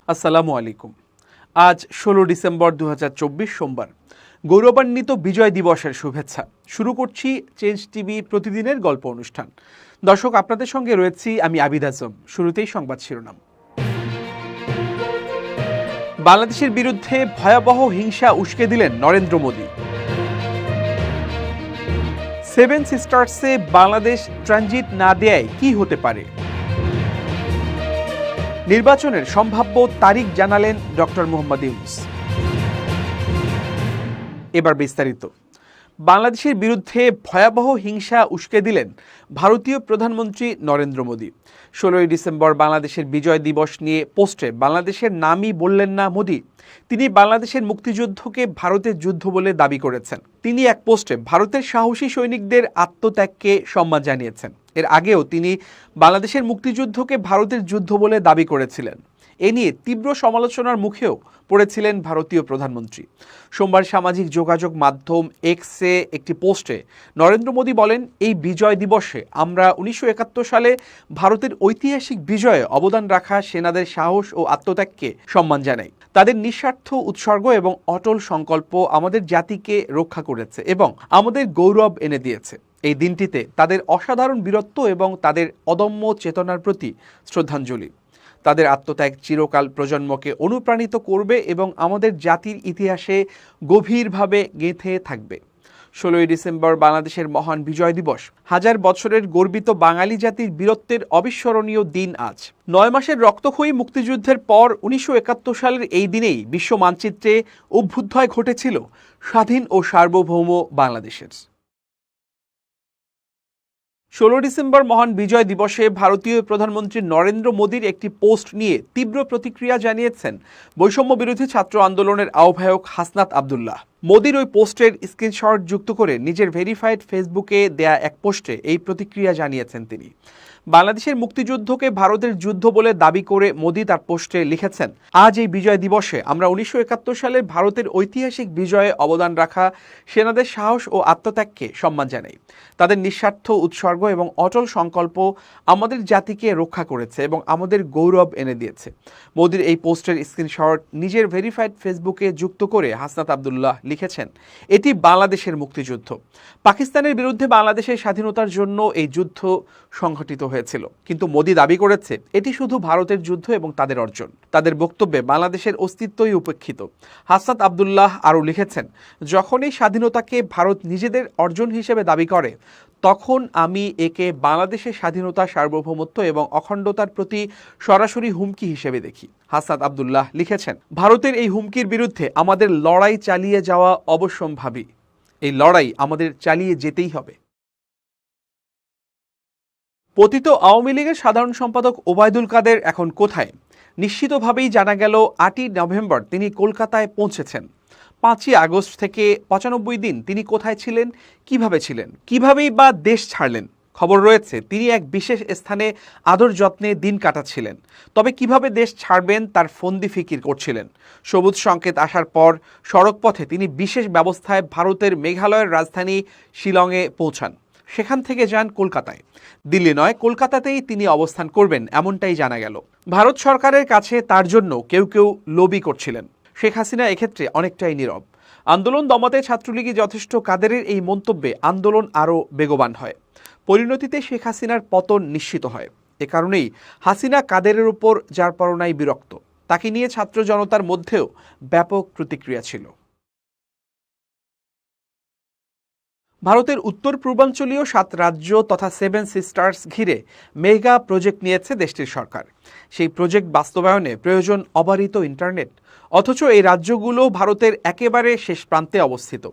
আসসালামু আলাইকুম। আজ ১৬ ডিসেম্বর ২০২৪ সোমবার। গৌরবান্বিত বিজয় দিবসের শুভেচ্ছা। শুরু করছি চেঞ্জ টিভি প্রতিদিনের গল্প অনুষ্ঠান। দর্শক, আপনাদের সঙ্গে রয়েছি আমি আবিদ আজম। শুরুতেই সংবাদ শিরোনাম। বাংলাদেশের বিরুদ্ধে ভয়াবহ হিংসা উস্কে দিলেন নরেন্দ্র মোদী। সেভেন সিস্টার্সে বাংলাদেশ ট্রানজিট না দেয়ায় কি হতে পারে? নির্বাচনের সম্ভাব্য তারিখ জানালেন ডক্টর মোহাম্মদ ইউনূস। এবার বিস্তারিত। বাংলাদেশের বিরুদ্ধে ভয়াবহ হিংসা উস্কে দিলেন ভারতীয় প্রধানমন্ত্রী নরেন্দ্র মোদী। ১৬ই ডিসেম্বর বাংলাদেশের বিজয় দিবস নিয়ে পোস্টে বাংলাদেশের নামই বললেন না মোদী। তিনি বাংলাদেশের মুক্তিযুদ্ধকে ভারতের যুদ্ধ বলে দাবি করেছেন। তিনি এক পোস্টে ভারতের সাহসী সৈনিকদের আত্মত্যাগকে সম্মান জানিয়েছেন। এর আগেও তিনি বাংলাদেশের মুক্তিযুদ্ধকে ভারতের যুদ্ধ বলে দাবি করেছিলেন। এ নিয়ে তীব্র সমালোচনার মুখেও পড়েছিলেন ভারতীয় প্রধানমন্ত্রী। সোমবার সামাজিক যোগাযোগ মাধ্যম এক্সে একটি পোস্টে নরেন্দ্র মোদী বলেন, এই বিজয় দিবসে আমরা ১৯৭১ সালে ভারতের ঐতিহাসিক বিজয়ে অবদান রাখা সেনাদের সাহস ও আত্মত্যাগকে সম্মান জানাই। তাদের নিঃস্বার্থ উৎসর্গ এবং অটল সংকল্প আমাদের জাতিকে রক্ষা করেছে এবং আমাদের গৌরব এনে দিয়েছে। এই দিনটিতে তাদের অসাধারণ বীরত্ব এবং তাদের অদম্য চেতনার প্রতি শ্রদ্ধাঞ্জলি। তাদের আত্মত্যাগ চিরকাল প্রজন্মকে অনুপ্রাণিত করবে এবং আমাদের জাতির ইতিহাসে গভীরভাবে গেঁথে থাকবে। ১৬ই ডিসেম্বর বাংলাদেশের মহান বিজয় দিবস। হাজার বছরের গর্বিত বাঙালি জাতির বীরত্বের অবিস্মরণীয় দিন আজ। ৯ মাসের রক্তক্ষয়ী মুক্তিযুদ্ধের পর ১৯৭১ সালের এই দিনেই বিশ্ব মানচিত্রে অভ্যুদয় ঘটেছিল স্বাধীন ও সার্বভৌম বাংলাদেশের। ১৬ ডিসেম্বর মহান বিজয় দিবসে ভারতীয় প্রধানমন্ত্রী নরেন্দ্র মোদীর একটি পোস্ট নিয়ে তীব্র প্রতিক্রিয়া জানিয়েছেন বৈষম্য বিরোধী ছাত্র আন্দোলনের আহ্বায়ক হাসনাত আবদুল্লাহ। মোদীর ওই পোস্টের স্ক্রিনশট যুক্ত করে নিজের ভেরিফাইড ফেসবুকে দেয়া এক পোস্টে এই প্রতিক্রিয়া জানিয়েছেন তিনি। বাংলাদেশের মুক্তিযুদ্ধকে ভারতের যুদ্ধ বলে দাবি করে মোদী তার পোস্টে লিখেছেন, আজ এই বিজয় দিবসে আমরা ১৯৭১ সালের ভারতের ঐতিহাসিক বিজয়ে অবদান রাখা সেনাদের সাহস ও আত্মত্যাগকে সম্মান জানাই। তাদের নিঃস্বার্থ উৎসর্গ এবং অটল সংকল্প আমাদের জাতিকে রক্ষা করেছে এবং আমাদের গৌরব এনে দিয়েছে। মোদীর এই পোস্টের স্ক্রিনশট নিজের ভেরিফাইড ফেসবুকে যুক্ত করে হাসনাত আবদুল্লাহ লিখেছেন, এটি বাংলাদেশের মুক্তিযুদ্ধ। পাকিস্তানের বিরুদ্ধে বাংলাদেশের স্বাধীনতার জন্য এই যুদ্ধ সংঘটিত হয়েছিল, কিন্তু মোদী দাবি করেছে এটি শুধু ভারতের যুদ্ধ এবং তাদের অর্জন। তাদের বক্তব্যে বাংলাদেশের অস্তিত্বই উপেক্ষিত। হাসনাত আবদুল্লাহ আরও লিখেছেন, যখন এই স্বাধীনতাকে ভারত নিজেদের অর্জন হিসেবে দাবি করে তখন আমি একে বাংলাদেশের স্বাধীনতা, সার্বভৌমত্ব এবং অখণ্ডতার প্রতি সরাসরি হুমকি হিসেবে দেখি। হাসনাত আবদুল্লাহ লিখেছেন, ভারতের এই হুমকির বিরুদ্ধে আমাদের লড়াই চালিয়ে যাওয়া অবশ্যম্ভাবী। এই লড়াই আমাদের চালিয়ে যেতেই হবে। পতিত আওয়ামী লীগের সাধারণ সম্পাদক ওবায়দুল কাদের এখন কোথায়? নিশ্চিতভাবেই জানা গেল ৮ই নভেম্বর তিনি কলকাতায় পৌঁছেছেন। ৫ই আগস্ট থেকে ৯৫ দিন তিনি কোথায় ছিলেন, কিভাবেই বা দেশ ছাড়লেন? খবর রয়েছে তিনি এক বিশেষ স্থানে আদর যত্নে দিন কাটাচ্ছিলেন। তবে কিভাবে দেশ ছাড়বেন তার ফন্দি ফিকির করছিলেন। সবুজ সংকেত আসার পর সড়কপথে তিনি বিশেষ ব্যবস্থায় ভারতের মেঘালয়ের রাজধানী শিলংয়ে পৌঁছান। সেখান থেকে যান কলকাতায়। দিল্লি নয়, কলকাতাতেই তিনি অবস্থান করবেন এমনটাই জানা গেল। ভারত সরকারের কাছে তার জন্য কেউ কেউ লবি করছিলেন। শেখ হাসিনা এক্ষেত্রে অনেকটাই নীরব। আন্দোলন দমাতে ছাত্রলীগই যথেষ্ট। কাদেরের এই মন্তব্যে আন্দোলন আরও বেগবান হয়। পরিণতিতে শেখ হাসিনার পতন নিশ্চিত হয়। এ কারণেই হাসিনা কাদেরের উপর যার পরনাই বিরক্ত। তাকে নিয়ে ছাত্র জনতার মধ্যেও ব্যাপক প্রতিক্রিয়া ছিল। ভারতের উত্তর পূর্বাঞ্চলীয় ৭ রাজ্য তথা সেভেন সিস্টার্স ঘিরে মেগা প্রজেক্ট নিয়েছে দেশটির সরকার। সেই প্রজেক্ট বাস্তবায়নে প্রয়োজন অবারিত ইন্টারনেট। অথচ এই রাজ্যগুলো ভারতের একেবারে শেষ প্রান্তে অবস্থিত।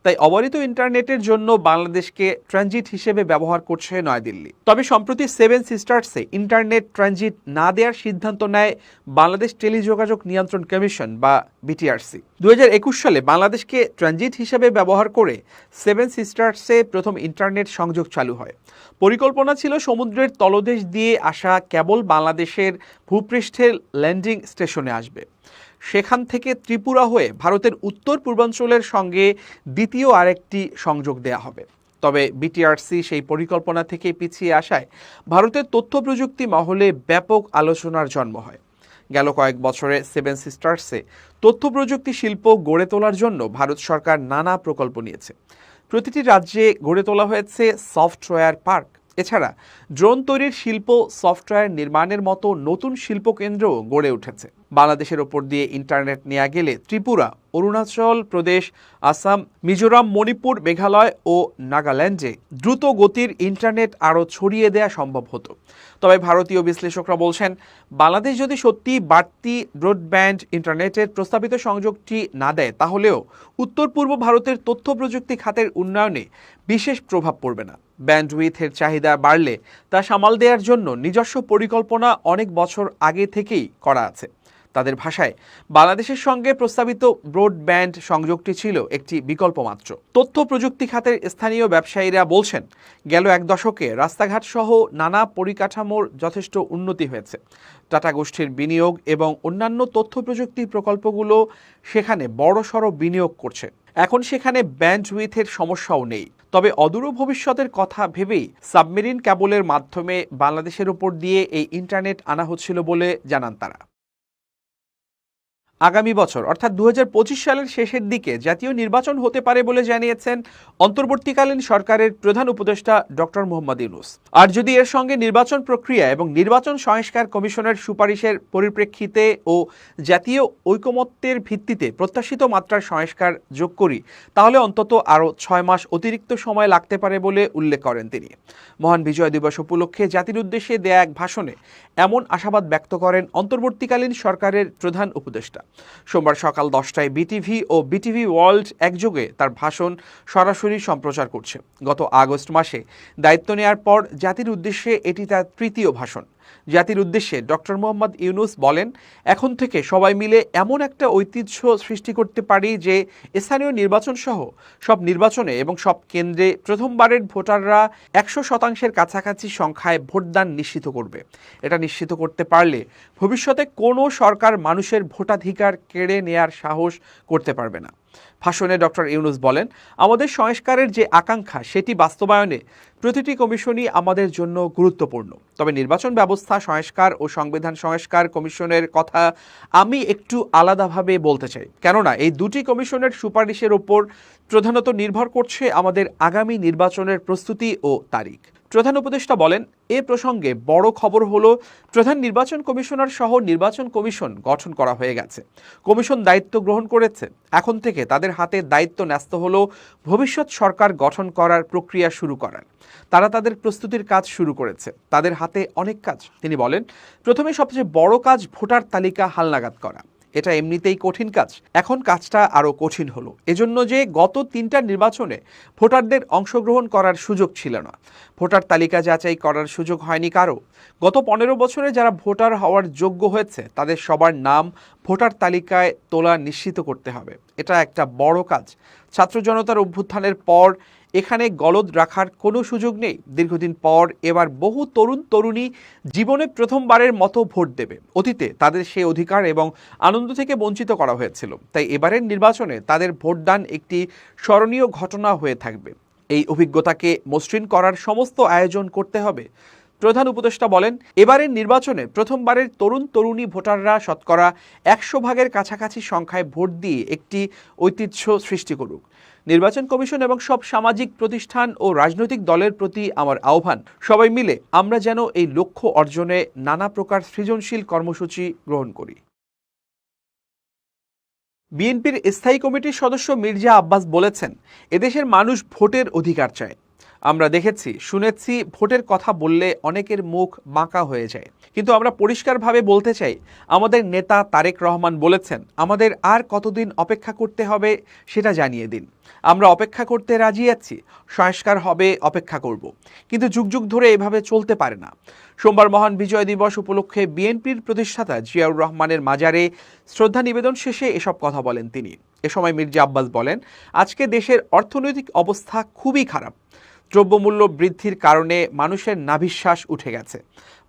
তাই অবারিত ইন্টারনেটের জন্য বাংলাদেশকে ট্রানজিট হিসেবে ব্যবহার করছে নয়াদিল্লি। তবে সম্প্রতি সেভেন সিস্টার্সে ইন্টারনেট ট্রানজিট না দেওয়ার সিদ্ধান্ত নেয় বাংলাদেশ টেলিযোগাযোগ নিয়ন্ত্রণ কমিশন বা বিটিআরসি। ২০২১ সালে বাংলাদেশকে ট্রানজিট হিসেবে ব্যবহার করে সেভেন সিস্টার্সে প্রথম ইন্টারনেট সংযোগ চালু হয়। পরিকল্পনা ছিল সমুদ্রের তলদেশ দিয়ে আসা কেবল বাংলাদেশের ভূপৃষ্ঠের ল্যান্ডিং স্টেশনে আসবে। সেখান থেকে ত্রিপুরা হয়ে ভারতের উত্তর পূর্বাঞ্চলের সঙ্গে দ্বিতীয় আরেকটি সংযোগ দেয়া হবে। তবে বিটিআরসি সেই পরিকল্পনা থেকে পিছিয়ে আসায় ভারতের তথ্য প্রযুক্তি মহলে ব্যাপক আলোচনার জন্ম হয়। গেল কয়েক বছরে সেভেন সিস্টার্সে তথ্য প্রযুক্তি শিল্প গড়ে তোলার জন্য ভারত সরকার নানা প্রকল্প নিয়েছে। প্রতিটি রাজ্যে গড়ে তোলা হয়েছে সফটওয়্যার পার্ক। এছাড়া ড্রোন তৈরির শিল্প, সফটওয়্যার নির্মাণের মতো নতুন শিল্পকেন্দ্রও গড়ে উঠেছে। বাংলাদেশের ওপর দিয়ে ইন্টারনেট নেওয়া গেলে ত্রিপুরা, অরুণাচল প্রদেশ, আসাম, মিজোরাম, মণিপুর, মেঘালয় ও নাগাল্যান্ডে দ্রুত গতির ইন্টারনেট আরও ছড়িয়ে দেওয়া সম্ভব হতো। তবে ভারতীয় বিশ্লেষকরা বলছেন, বাংলাদেশ যদি সত্যি বাড়তি ব্রডব্যান্ড ইন্টারনেটের প্রস্তাবিত সংযোগটি না দেয়, তাহলেও উত্তর পূর্ব ভারতের তথ্য প্রযুক্তি খাতের উন্নয়নে বিশেষ প্রভাব পড়বে না। ব্যান্ডউইথের চাহিদা বাড়লে তা সামাল দেওয়ার জন্য নিজস্ব পরিকল্পনা অনেক বছর আগে থেকেই করা আছে। তাদের ভাষায়, বাংলাদেশের সঙ্গে প্রস্তাবিত ব্রডব্যান্ড সংযোগটি ছিল একটি বিকল্প মাত্র। তথ্য প্রযুক্তি খাতের স্থানীয় ব্যবসায়ীরা বলছেন, গেল এক দশকে রাস্তাঘাট সহ নানা পরিকাঠামোর যথেষ্ট উন্নতি হয়েছে। টাটা গোষ্ঠীর বিনিয়োগ এবং অন্যান্য তথ্য প্রযুক্তি প্রকল্পগুলো সেখানে বড়সড় বিনিয়োগ করছে। এখন সেখানে ব্যান্ডউইথের সমস্যাও নেই। তবে অদূর ভবিষ্যতের কথা ভেবেই সাবমেরিন ক্যাবলের মাধ্যমে বাংলাদেশের উপর দিয়ে এই ইন্টারনেট আনা হচ্ছিল বলে জানান তারা। আগামী বছর অর্থাৎ 2025 সালের শেষের দিকে জাতীয় নির্বাচন হতে পারে বলে জানিয়েছেন অন্তর্বর্তীকালীন সরকারের প্রধান উপদেষ্টা ডক্টর মোহাম্মদ ইউনূস। আর যদি এর সঙ্গে নির্বাচন প্রক্রিয়া এবং নির্বাচন সংস্কার কমিশনের সুপারিশের পরিপ্রেক্ষিতে ও জাতীয় ঐকমত্যের ভিত্তিতে প্রত্যাশিত মাত্রার সংস্কার যোগ করি, তাহলে অন্তত আরও 6 মাস অতিরিক্ত সময় লাগতে পারে বলে উল্লেখ করেন তিনি। মহান বিজয় দিবস উপলক্ষে জাতির উদ্দেশ্যে দেয়া এক ভাষণে এমন আশাবাদ ব্যক্ত করেন অন্তর্বর্তীকালীন সরকারের প্রধান উপদেষ্টা। সোমবার সকাল 10টায় বিটিভি ও বিটিভি ওয়ার্ল্ড একযোগে তার ভাষণ সরাসরি সম্প্রচার করছে। গত আগস্ট মাসে দায়িত্ব নেয়ার পর জাতির উদ্দেশ্যে এটি তার তৃতীয় ভাষণ। জাতির উদ্দেশ্যে ডক্টর মোহাম্মদ ইউনূস বলেন, এখন থেকে সবাই মিলে এমন একটা ঐতিহ্য সৃষ্টি করতে পারি যে স্থানীয় নির্বাচন সহ সব নির্বাচনে এবং সব কেন্দ্রে প্রথমবারের ভোটাররা 100% কাছাকাছি সংখ্যায় ভোটদান নিশ্চিত করবে। এটা নিশ্চিত করতে পারলে ভবিষ্যতে কোনো সরকার মানুষের ভোটাধিকার কেড়ে নেয়ার সাহস করতে পারবে না। ভাষণে ডক্টর ইউনূস বলেন, আমাদের সংস্কারের যে আকাঙ্ক্ষা সেটি বাস্তবায়নে প্রতিটি কমিশনই আমাদের জন্য গুরুত্বপূর্ণ। তবে নির্বাচন ব্যবস্থা সংস্কার ও সংবিধান সংস্কার কমিশনের কথা আমি একটু আলাদাভাবে বলতে চাই, কেননা এই দুটি কমিশনের সুপারিশের ওপর প্রধানত নির্ভর করছে আমাদের আগামী নির্বাচনের প্রস্তুতি ও তারিখ। প্রধান উপদেষ্টা বলেন, এ প্রসঙ্গে বড় খবর হলো প্রধান নির্বাচন কমিশনার সহ নির্বাচন কমিশন গঠন করা হয়ে গেছে। কমিশন দায়িত্ব গ্রহণ করেছে। এখন থেকে তাদের হাতে দায়িত্ব ন্যস্ত হলো ভবিষ্যৎ সরকার গঠন করার প্রক্রিয়া শুরু করার। তারা তাদের প্রস্তুতির কাজ শুরু করেছে। তাদের হাতে অনেক কাজ। তিনি বলেন, প্রথমে সবচেয়ে বড় কাজ ভোটার তালিকা হালনাগাদ করা। এটা এমনিতেই কঠিন কাজ, এখন কাজটা আরও কঠিন হলো এজন্য যে গত 3টা নির্বাচনে ভোটারদের অংশগ্রহণ করার সুযোগ ছিল না। ভোটার তালিকা যাচাই করার সুযোগ হয়নি কারো। গত 15 বছরে যারা ভোটার হওয়ার যোগ্য হয়েছে তাদের সবার নাম ভোটার তালিকায় তোলা নিশ্চিত করতে হবে। এটা একটা বড় কাজ। ছাত্র জনতার অভ্যুত্থানের পর এখানে গলদ রাখার কোনো সুযোগ নেই। দীর্ঘদিন পর এবার বহু তরুণ তরুণী জীবনে প্রথমবারের মতো ভোট দেবে। অতীতে তাদের সেই অধিকার এবং আনন্দ থেকে বঞ্চিত করা হয়েছিল। তাই এবারের নির্বাচনে তাদের ভোটদান একটি স্মরণীয় ঘটনা হয়ে থাকবে। এই অভিজ্ঞতাকে মসৃণ করার সমস্ত আয়োজন করতে হবে। প্রধান উপদেষ্টা বলেন, এবারের নির্বাচনে প্রথমবারের তরুণ তরুণী ভোটাররা শতকরা 100% কাছাকাছি সংখ্যায় ভোট দিয়ে একটি ঐতিহ্য সৃষ্টি করুক। নির্বাচন কমিশন এবং সব সামাজিক প্রতিষ্ঠান ও রাজনৈতিক দলের প্রতি আমার আহ্বান, সবাই মিলে আমরা যেন এই লক্ষ্য অর্জনে নানা প্রকার সৃজনশীল কর্মসূচি গ্রহণ করি। বিএনপির স্থায়ী কমিটির সদস্য মির্জা আব্বাস বলেছেন, এদেশের মানুষ ভোটের অধিকার চায়। আমরা দেখেছি, শুনেছি, ভোটের কথা বললে অনেকের মুখ বাঁকা হয়ে যায়। কিন্তু আমরা পরিষ্কারভাবে বলতে চাই, আমাদের নেতা তারেক রহমান বলেছেন, আমাদের আর কতদিন অপেক্ষা করতে হবে সেটা জানিয়ে দিন। আমরা অপেক্ষা করতে রাজি আছি। সংস্কার হবে, অপেক্ষা করব। কিন্তু যুগ যুগ ধরে এভাবে চলতে পারে না। সোমবার মহান বিজয় দিবস উপলক্ষে বিএনপির প্রতিষ্ঠাতা জিয়াউর রহমানের মাজারে শ্রদ্ধা নিবেদন শেষে এসব কথা বলেন তিনি। এ সময় মির্জা আব্বাস বলেন, আজকে দেশের অর্থনৈতিক অবস্থা খুবই খারাপ। দ্রব্যমূল্য বৃদ্ধির কারণে মানুষের নাভিশ্বাস উঠে গেছে।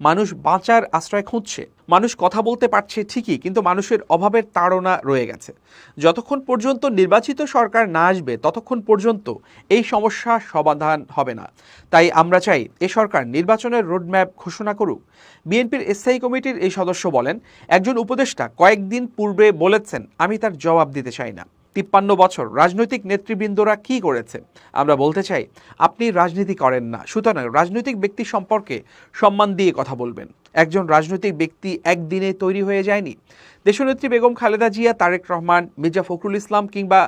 মানুষ বাঁচার আশ্রয় খুঁজছে। মানুষ কথা বলতে পারছে ঠিকই, কিন্তু মানুষের অভাবের তাড়না রয়ে গেছে। যতক্ষণ পর্যন্ত নির্বাচিত সরকার না আসবে ততক্ষণ পর্যন্ত এই সমস্যা সমাধান হবে না। তাই আমরা চাই এ সরকার নির্বাচনের রোডম্যাপ ঘোষণা করুক। বিএনপির স্থায়ী কমিটির এই সদস্য বলেন, একজন উপদেষ্টা কয়েকদিন পূর্বে বলেছেন, আমি তার জবাব দিতে চাই না। 53 বছর রাজনৈতিক নেতৃবৃন্দরা কি করেছে? আমরা বলতে চাই, আপনি রাজনীতি করেন না, সুতরাং রাজনৈতিক ব্যক্তি সম্পর্কে সম্মান দিয়ে কথা বলবেন। একজন রাজনৈতিক ব্যক্তি একদিনে তৈরি হয়ে যায়নি। দেশনেত্রী বেগম খালেদা জিয়া, তারেক রহমান, মির্জা ফখরুল ইসলাম কিংবা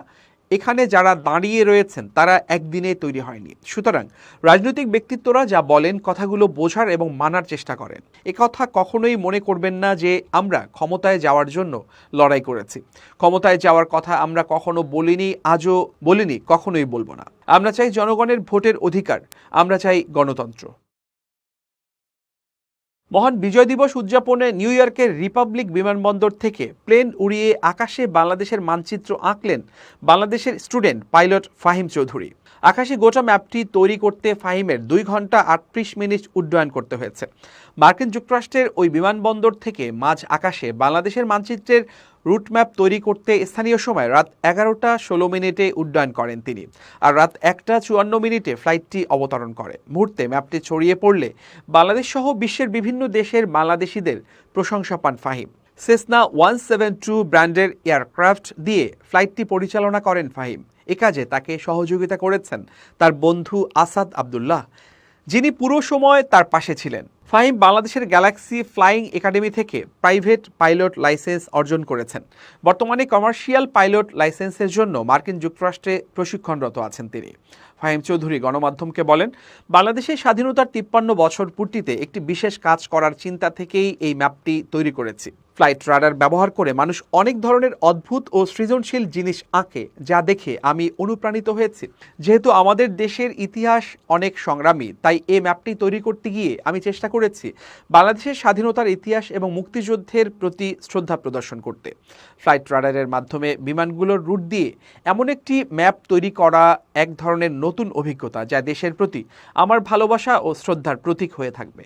এখানে যারা দাঁড়িয়ে রয়েছেন তারা একদিনে তৈরি হয়নি। সুতরাং রাজনৈতিক ব্যক্তিত্বরা যা বলেন কথাগুলো বোঝার এবং মানার চেষ্টা করেন। কথা কখনোই মনে করবেন না যে আমরা ক্ষমতায় যাওয়ার জন্য লড়াই করেছি। ক্ষমতায় যাওয়ার কথা আমরা কখনো বলিনি, আজও বলিনি, কখনোই বলবো না। আমরা চাই জনগণের ভোটের অধিকার, আমরা চাই গণতন্ত্র। মহান বিজয় দিবস উদযাপনে নিউ ইয়র্কের রিপাবলিক বিমানবন্দর থেকে প্লেন উড়িয়ে আকাশে বাংলাদেশের মানচিত্র আঁকলেন বাংলাদেশের স্টুডেন্ট পাইলট ফাহিম চৌধুরী। আকাশে গোটা ম্যাপটি তৈরি করতে ফাহিমের 2 ঘন্টা 38 মিনিট উড্ডয়ন করতে হয়েছে। মার্কিন যুক্তরাষ্ট্রের ওই বিমানবন্দর থেকে মাঝ আকাশে বাংলাদেশের মানচিত্রের রুটম্যাপ তৈরি করতে স্থানীয় সময় রাত 11টা 16 মিনিটে উড্ডয়ন করেন তিনি। আর রাত 1টা 54 মিনিটে ফ্লাইটটি অবতরণ করে। মুহূর্তে ম্যাপটি ছড়িয়ে পড়লে বাংলাদেশ সহ বিশ্বের বিভিন্ন দেশের বাংলাদেশিদের প্রশংসা পান ফাহিম। সেসনা 172 ব্র্যান্ডের এয়ারক্রাফট দিয়ে ফ্লাইটটি পরিচালনা করেন ফাহিম। এ কাজে তাকে সহযোগিতা করেছেন তার বন্ধু আসাদ আব্দুল্লাহ, যিনি পুরো সময় তার পাশে ছিলেন। ফাহিম বাংলাদেশের গ্যালাক্সি ফ্লাইং একাডেমি থেকে প্রাইভেট পাইলট লাইসেন্স অর্জন করেছেন। বর্তমানে কমার্শিয়াল পাইলট লাইসেন্সের জন্য মার্কিন যুক্তরাষ্ট্রে প্রশিক্ষণরত আছেন তিনি। ফাহিম চৌধুরী গণমাধ্যমকে বলেন, বাংলাদেশের স্বাধীনতার 53 বছর পূর্তিতে একটি বিশেষ কাজ করার চিন্তা থেকেই এই ম্যাপটি তৈরি করেছি। ফ্লাইট রাডার ব্যবহার করে মানুষ অনেক ধরনের অদ্ভুত ও সৃজনশীল জিনিস আঁকে, যা দেখে আমি অনুপ্রাণিত হয়েছি। যেহেতু আমাদের দেশের ইতিহাস অনেক সংগ্রামী, তাই এই ম্যাপটি তৈরি করতে গিয়ে আমি চেষ্টা করেছি বাংলাদেশের স্বাধীনতার ইতিহাস এবং মুক্তিযুদ্ধের প্রতি শ্রদ্ধা প্রদর্শন করতে। ফ্লাইট রাডারের মাধ্যমে বিমানগুলোর রুট দিয়ে এমন একটি ম্যাপ তৈরি করা এক ধরনের নতুন অভিজ্ঞতা, যা দেশের প্রতি আমার ভালোবাসা ও শ্রদ্ধার প্রতীক হয়ে থাকবে।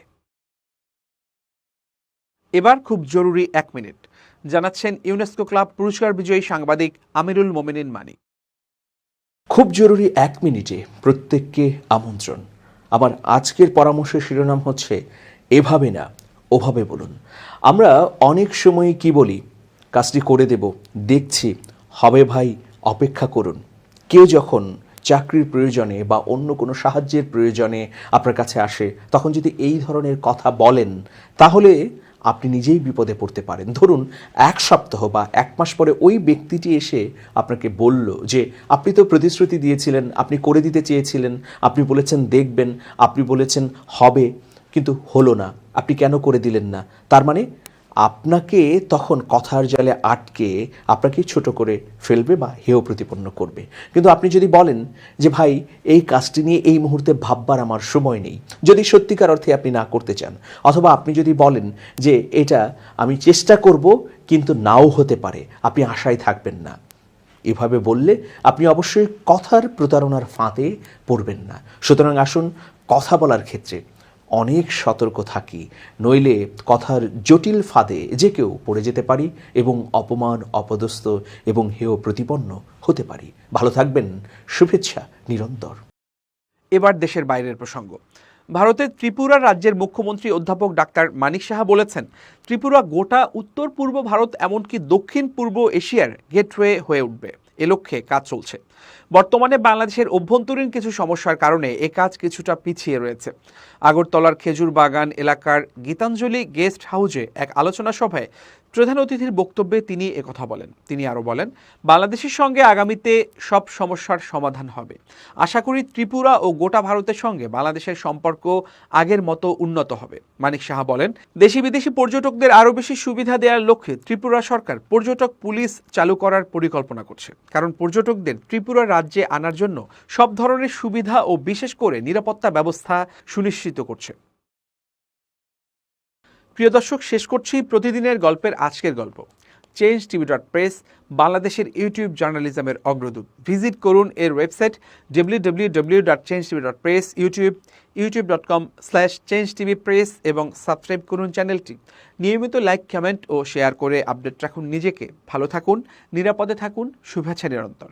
এবার খুব জরুরি 1 মিনিট জানাচ্ছেন ইউনেস্কো ক্লাব পুরস্কার বিজয়ী সাংবাদিক আমিরুল মোমিনিন মানিক। খুব জরুরি 1 মিনিটে প্রত্যেককে আমন্ত্রণ। আমার আজকের পরামর্শের শিরোনাম হচ্ছে, এভাবে না ওভাবে বলুন। আমরা অনেক সময় কি বলি, কাজটি করে দেব, দেখছি, হবে ভাই, অপেক্ষা করুন। কেউ যখন চাকরির প্রয়োজনে বা অন্য কোনো সাহায্যের প্রয়োজনে আপনার কাছে আসে, তখন যদি এই ধরনের কথা বলেন, তাহলে আপনি নিজেই বিপদে পড়তে পারেন। ধরুন 1 সপ্তাহ বা 1 মাস পরে ওই ব্যক্তিটি এসে আপনাকে বলল যে আপনি তো প্রতিশ্রুতি দিয়েছিলেন, আপনি করে দিতে চেয়েছিলেন, আপনি বলেছেন দেখবেন, আপনি বলেছেন হবে, কিন্তু হলো না, আপনি কেন করে দিলেন না? তার মানে আপনাকে তখন কথার জালে আটকে আপনাকে ছোট করে ফেলবে বা হেয় প্রতিপন্ন করবে। কিন্তু আপনি যদি বলেন যে ভাই, এই কাজটি নিয়ে এই মুহূর্তে ভাববার আমার সময় নেই, যদি সত্যিকার অর্থে আপনি না করতে চান, অথবা আপনি যদি বলেন যে এটা আমি চেষ্টা করব কিন্তু নাও হতে পারে, আপনি আশায় থাকবেন না, এভাবে বললে আপনি অবশ্যই কথার প্রতারণার ফাঁদে পড়বেন না। সুতরাং আসুন কথা বলার ক্ষেত্রে অনেক সতর্ক থাকি, নইলে কথার জটিল ফাঁদে যে কেউ পড়ে যেতে পারি এবং অপমান, অপদস্থ এবং হেয় প্রতিপন্ন হতে পারি। ভালো থাকবেন, শুভেচ্ছা নিরন্তর। এবার দেশের বাইরের প্রসঙ্গ। ভারতের ত্রিপুরা রাজ্যের মুখ্যমন্ত্রী অধ্যাপক ডাক্তার মানিক সাহা বলেছেন, ত্রিপুরা গোটা উত্তর পূর্ব ভারত এমনকি দক্ষিণ পূর্ব এশিয়ার গেটওয়ে হয়ে উঠবে। এ লক্ষ্যে কাজ চলছে। বর্তমানে বাংলাদেশের অভ্যন্তরীণ কিছু সমস্যার কারণে এ কাজ কিছুটা পিছিয়ে রয়েছে। আগরতলার খেজুর বাগান এলাকার গীতাঞ্জলি গেস্ট হাউসে এক আলোচনা সভায় প্রধান অতিথির বক্তব্যে তিনি একথা বলেন। তিনি আরও বলেন, বাংলাদেশের সঙ্গে আগামীতে সব সমস্যার সমাধান হবে। আশা করি ত্রিপুরা ও গোটা ভারতের সঙ্গে বাংলাদেশের সম্পর্ক আগের মতো উন্নত হবে। মানিক সাহা বলেন, দেশি বিদেশি পর্যটকদের আরও বেশি সুবিধা দেওয়ার লক্ষ্যে ত্রিপুরা সরকার পর্যটক পুলিশ চালু করার পরিকল্পনা করছে। কারণ পর্যটকদের ত্রিপুরা রাজ্যে আনার জন্য সব ধরনের সুবিধা ও বিশেষ করে নিরাপত্তা ব্যবস্থা সুনিশ্চিত করছে। প্রিয় দর্শক, শেষ করছি প্রতিদিনের গল্পের আজকের গল্প। changetv.press, বাংলাদেশের ইউটিউব জার্নালিজমের অগ্রদূত। ভিজিট করুন এর ওয়েবসাইট www.changetv.press, youtube.com/changetvpress এবং সাবস্ক্রাইব করুন চ্যানেলটি। নিয়মিত লাইক, কমেন্ট ও শেয়ার করে আপডেট রাখুন নিজেকে। ভালো থাকুন, নিরাপদে থাকুন, শুভেচ্ছা নিরন্তর।